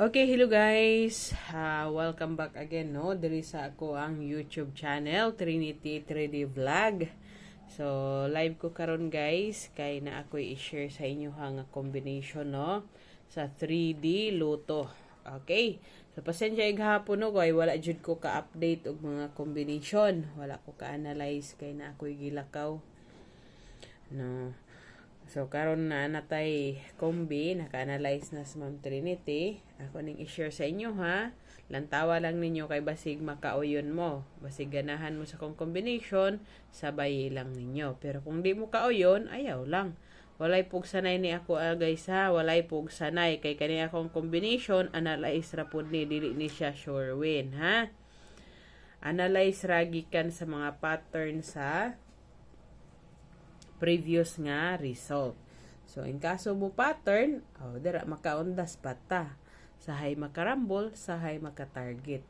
Okay, hello guys. Welcome back again, no? Diri sa ako ang YouTube channel, Trinity 3D Vlog. So, live ko karon guys, kay na ako i-share sa inyo nga combination, no? Sa 3D Luto. Okay? So, pasensya gahapon no, kay wala jud ko ka-update og mga combination. Wala ko ka-analyze kay na ako gilakaw. No. So, karon na natay kombi, naka-analyze na sa Ma'am Trinity. Ako ning i-share sa inyo ha. Lantawa lang ninyo kay basig makauyon mo. Basig ganahan mo sa kong combination, sabay lang ninyo. Pero kung di mo kauyon, ayaw lang. Walay pug sanay ni ako guys ha. Walay pug sanay. Kay kani akong combination, analyze ra pud ni. Dili ni siya sure win ha. Analyze ra gikan sa mga pattern sa previous nga result. So, in kaso mo pattern, dira makaundas pata. Sahay makarambol, sahay makatarget.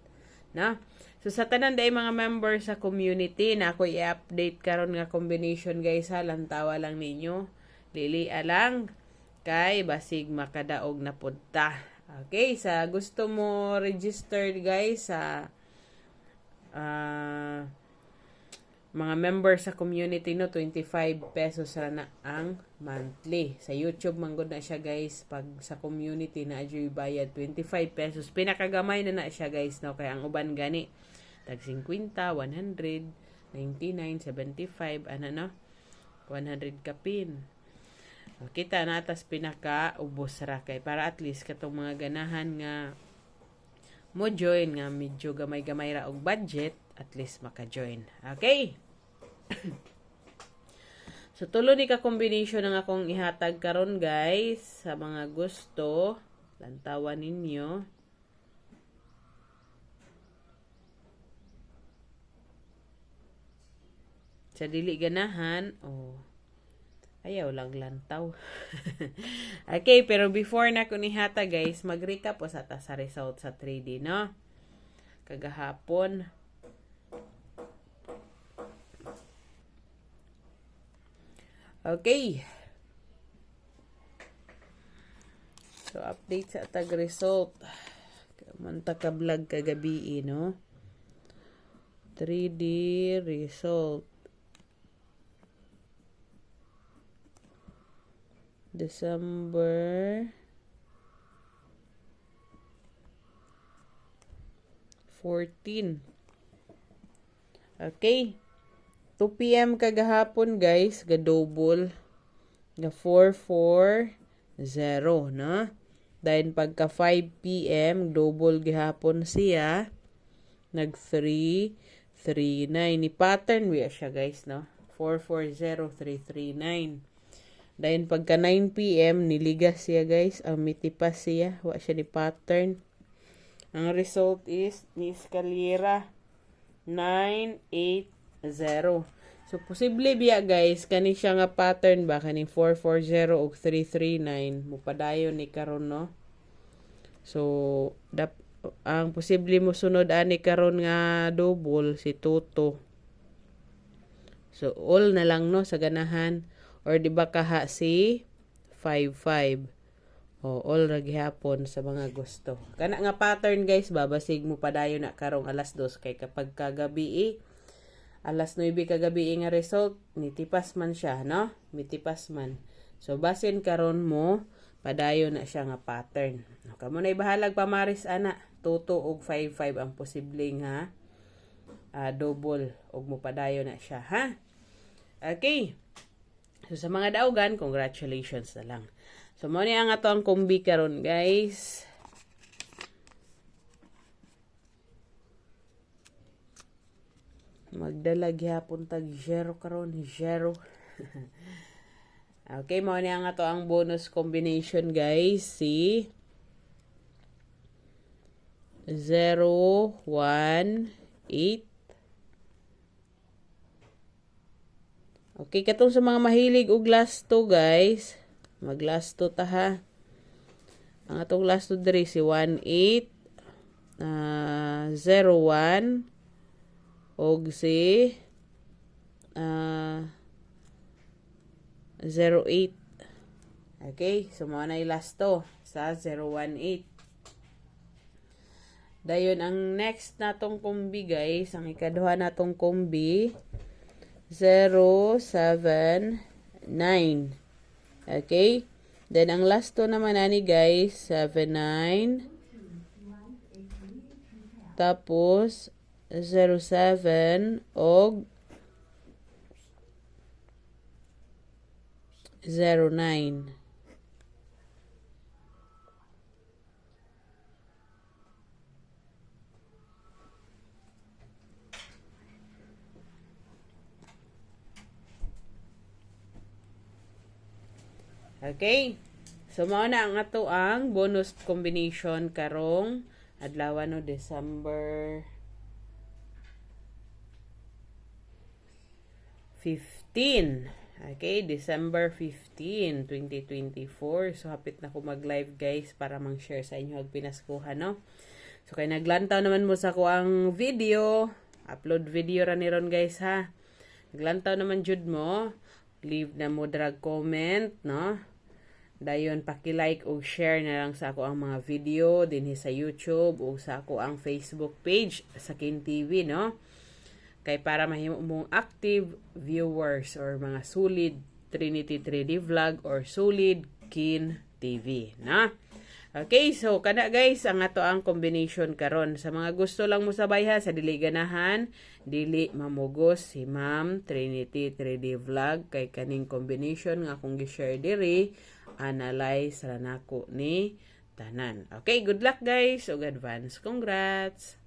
Na? So, sa tanan day mga member sa community na ako i-update karon nga combination guys ha, lantawa lang ninyo. Lili alang kay basig makadaog na punta. Okay, sa gusto mo registered guys sa mga member sa community no, 25 pesos ra na ang monthly. Sa YouTube manggod na siya guys, pag sa community na adyo bayad 25 pesos. Pinakagamay na siya guys no, kaya ang uban gani tag 50, 100, 99, 75 ano no, 100 kapin. Kita na atas pinaka ubos ra kay para at least katong mga ganahan nga mo join nga medyo gamay-gamay ra og budget, at least maka-join. Okay? So, tulo ni ka combination ang akong ihatag karon guys. Sa mga gusto, lantawan ninyo. Sa dili ganahan, ayaw lang lantaw. Okay, pero before na ko nihata guys, mag-recap po sa result sa 3D, no? Kagahapon. Okay. So, update sa tag result. Manta ka vlog kagabi, no? 3D result. December 14. Okay. 2 p.m. kagahapon guys, ga-double. Ga-440, no? Then pagka 5 p.m., double gihapon siya. Nag-339. Ni pattern wiya siya guys, no? 440339. Then pagka 9 p.m., niligas siya guys. Mitipas siya. Wa siya ni pattern. Ang result is ni Escalera 980. So, posible biya guys, kani siya nga pattern ba, kaning 440 o 339, mupadayon ni karon no? So, ang posible mo sunod ani karon nga double, si Toto. So, all na lang no, sa ganahan. Or di ba kaha si 55. All ra gihapon sa mga gusto. Kana nga pattern guys, babasig mo padayon na karong alas 2 kay kapag kagabi alas 9 kagabi nga result, nitipas man siya, no? Mitipas man. So, basin karon mo, padayon na siya nga pattern. Kamo na ibahalag pamaris ana, Toto og 55 ang posibleng ha. Double og mo padayon na siya, ha? Okay. So, sa mga daugan, congratulations na lang. So, mo ni ang ato ang kombi karon guys. Magdala gyapon tag 0 karon, 0. Okay, mo ni ang ato ang bonus combination guys, si 018. Okay, katong sa mga mahilig og last 2 guys, mag last 2 ta ha. Ang atong last 2 diri si 1801 og si 08. Okay, so mo na last to sa 018. Dayon ang next natong kombi guys, ang ikaduha natong kombi 079. Okay? Then ang last to naman ani guys 79 tapos 07 og 09. Okay? So, mao na ang ato ang bonus combination karong adlaw no December 15. Okay, December 15, 2024. So, hapit na ko mag-live guys para mang-share sa inyo ang pinaskuhan, no? So, kay naglantaw naman mo sa ko ang video. Upload video ra ni ron guys, ha? Naglantaw naman jud mo. Leave na mo drag comment, no? Dayon paki-like o share na lang sa ako ang mga video dinhi sa YouTube o sa ako ang Facebook page sa Kin TV, no? Kay para mahimo mong active viewers or mga solid Trinity 3D vlog or solid Kin TV, na? Okay, so kada guys ang ato ang combination karon. Sa mga gusto lang mo sabay ha sa dili ganahan, dili mamugos si Ma'am Trinity 3D vlog kay kaning combination nga akong gi-share diri analyze ra nako ni tanan. Okay, good luck guys ug advance congrats.